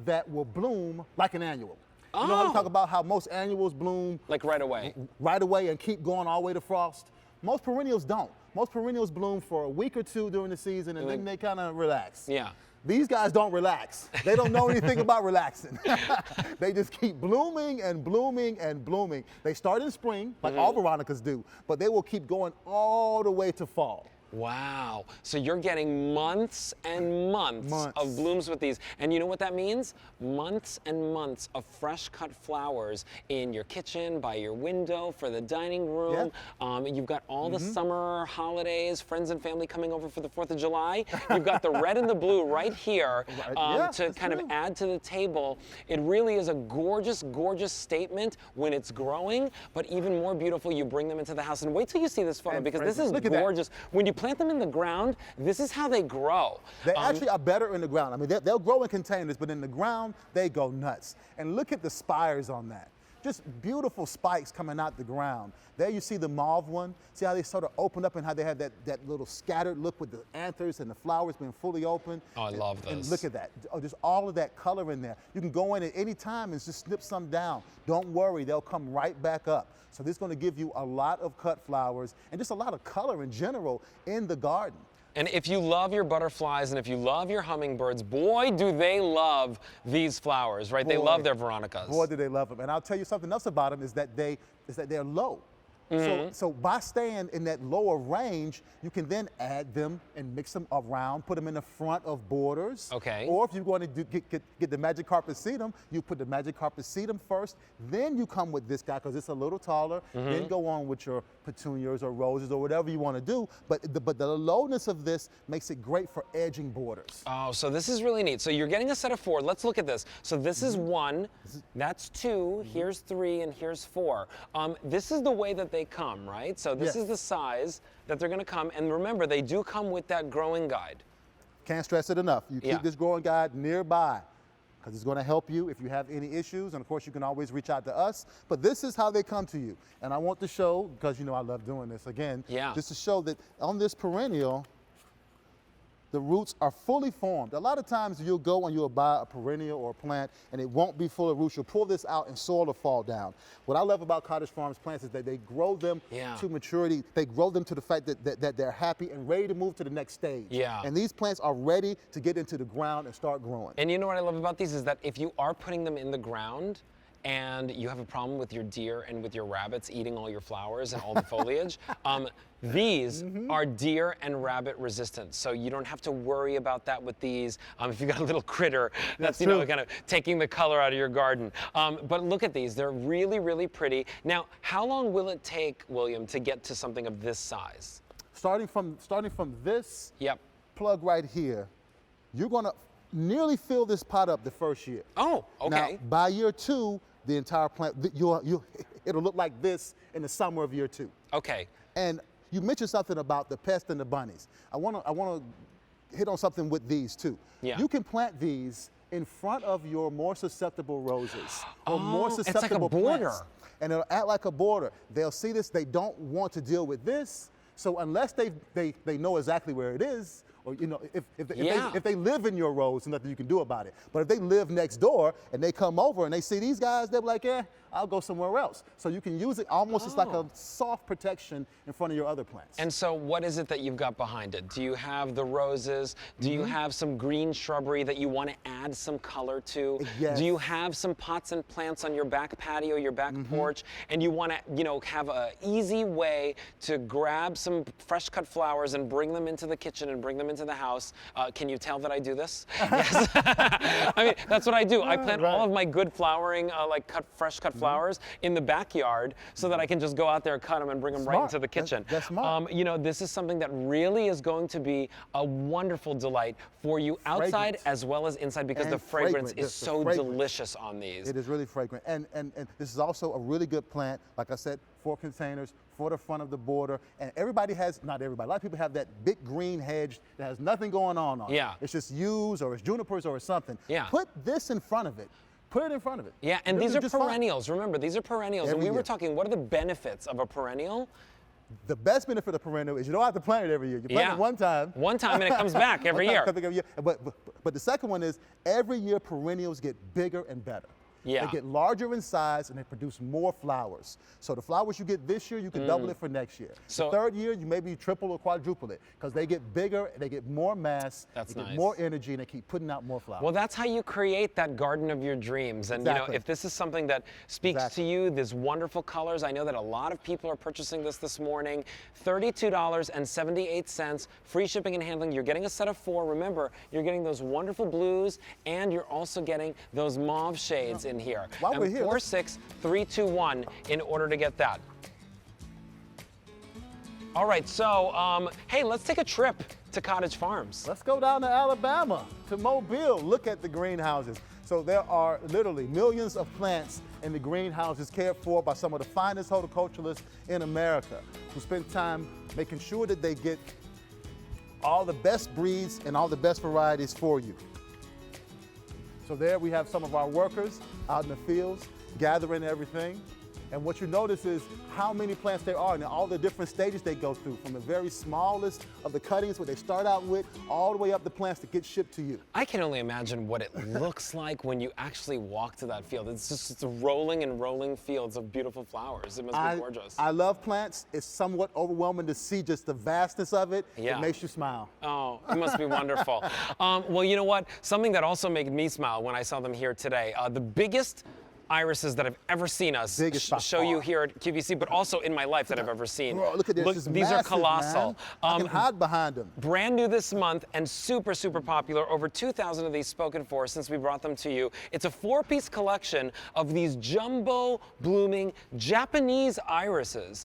that will bloom like an annual. Oh. You know how we talk about how most annuals bloom Like right away. right away and keep going all the way to frost? Most perennials don't. Most perennials bloom for a week or two during the season and then they kind of relax. Yeah. These guys don't relax. They don't know anything about relaxing. They just keep blooming and blooming and blooming. They start in spring, like all Veronicas do, but they will keep going all the way to fall. Wow. So you're getting months and months of blooms with these. And you know what that means? Months and months of fresh cut flowers in your kitchen, by your window, for the dining room. You've got all the summer holidays, friends and family coming over for the 4th of July. You've got the red and the blue right here to kind of add to the table. It really is a gorgeous, gorgeous statement when it's growing, but even more beautiful, you bring them into the house. And wait till you see this photo, because this is gorgeous. When you plant them in the ground, this is how they grow. They actually are better in the ground. I mean, they'll grow in containers, but in the ground, they go nuts. And look at the spires on that. Just beautiful spikes coming out the ground. There you see the mauve one. See how they sort of opened up and how they have that little scattered look with the anthers and the flowers being fully open. Oh, I love this. And look at that. Oh, just all of that color in there. You can go in at any time and just snip some down. Don't worry, they'll come right back up. So this is going to give you a lot of cut flowers and just a lot of color in general in the garden. And if you love your butterflies and if you love your hummingbirds, boy, do they love these flowers, right? They love their Veronicas. Boy, do they love them. And I'll tell you something else about them is that they're low. So by staying in that lower range, you can then add them and mix them around, put them in the front of borders. Okay. Or if you're going to get the magic carpet sedum, you put the magic carpet sedum first, then you come with this guy because it's a little taller, then go on with your petunias or roses or whatever you want to do. But the lowness of this makes it great for edging borders. Oh, so this is really neat. So you're getting a set of 4. Let's look at this. So this is 1, that's 2, here's 3, and here's 4. This is the way that they come, right? So this is the size that they're going to come. And remember, they do come with that growing guide. Can't stress it enough. You keep this growing guide nearby because it's going to help you if you have any issues. And of course, you can always reach out to us. But this is how they come to you. And I want to show, because you know I love doing this again, just to show that on this perennial, the roots are fully formed. A lot of times you'll go and you'll buy a perennial or a plant and it won't be full of roots. You'll pull this out and soil will fall down. What I love about Cottage Farms plants is that they grow them to maturity. They grow them to the fact that they're happy and ready to move to the next stage. And these plants are ready to get into the ground and start growing. And you know what I love about these is that if you are putting them in the ground, and you have a problem with your deer and with your rabbits eating all your flowers and all the foliage, these are deer and rabbit resistant. So you don't have to worry about that with these. If you've got a little critter that's you know, kind of taking the color out of your garden. But look at these, they're really, really pretty. Now, how long will it take, William, to get to something of this size? Starting from this plug right here, you're gonna nearly fill this pot up the first year. Oh, okay. Now, by year 2, the entire plant, it'll look like this in the summer of year 2. Okay. And you mentioned something about the pests and the bunnies. I want to hit on something with these too. You can plant these in front of your more susceptible roses or more susceptible it's like a border. plants. And it'll act like a border. They'll see this, they don't want to deal with this. So unless they know exactly where it is, or you know, if they live in your rose, there's nothing you can do about it. But if they live next door and they come over and they see these guys, they'll be like, I'll go somewhere else. So you can use it almost as like a soft protection in front of your other plants. And so what is it that you've got behind it? Do you have the roses? Do you have some green shrubbery that you want to add some color to? Do you have some pots and plants on your back patio, your back porch, and you want to, you know, have an easy way to grab some fresh cut flowers and bring them into the kitchen and bring them into the house? Can you tell that I do this? Yes. I mean, that's what I do. I plant all of my good flowering, fresh cut flowers in the backyard so that I can just go out there and cut them and bring them right into the kitchen. That's smart. You know, this is something that really is going to be a wonderful delight for you outside as well as inside because the fragrance is so delicious on these. It is really fragrant. And this is also a really good plant, like I said, for containers, for the front of the border. And everybody has, not everybody, a lot of people have that big green hedge that has nothing going on it. It's just yews or it's junipers or something. Put this in front of it. Put it in front of it. Yeah, and these are perennials. Remember, these are perennials. And we were talking, what are the benefits of a perennial? The best benefit of perennial is you don't have to plant it every year. You plant it one time. One time and it comes back every year. But the second one is every year perennials get bigger and better. Yeah. They get larger in size and they produce more flowers. So the flowers you get this year, you can double it for next year. So the third year, you maybe triple or quadruple it because they get bigger, they get more mass, they get more energy, and they keep putting out more flowers. Well, that's how you create that garden of your dreams. And you know, if this is something that speaks to you, these wonderful colors, I know that a lot of people are purchasing this morning. $32.78, free shipping and handling. You're getting a set of 4. Remember, you're getting those wonderful blues, and you're also getting those mauve shades in here. While we're here, 46321 in order to get that. All right, so hey, let's take a trip to Cottage Farms. Let's go down to Alabama, to Mobile. Look at the greenhouses. So there are literally millions of plants in the greenhouses cared for by some of the finest horticulturalists in America who spend time making sure that they get all the best breeds and all the best varieties for you. So there we have some of our workers out in the fields gathering everything. And what you notice is how many plants there are and all the different stages they go through, from the very smallest of the cuttings what they start out with all the way up the plants that get shipped to you. I can only imagine what it looks like when you actually walk to that field. It's rolling and rolling fields of beautiful flowers. It must be gorgeous. I love plants. It's somewhat overwhelming to see just the vastness of it. Yeah. It makes you smile. Oh, it must be wonderful. Well, you know what? Something that also made me smile when I saw them here today, the biggest irises that I've ever seen us show you here at QVC, but also in my life that I've ever seen. Bro, look at this. These massive, are colossal. Man. I can hide behind them. Brand new this month and super, super popular. Over 2,000 of these spoken for since we brought them to you. It's a 4-piece collection of these jumbo blooming Japanese irises.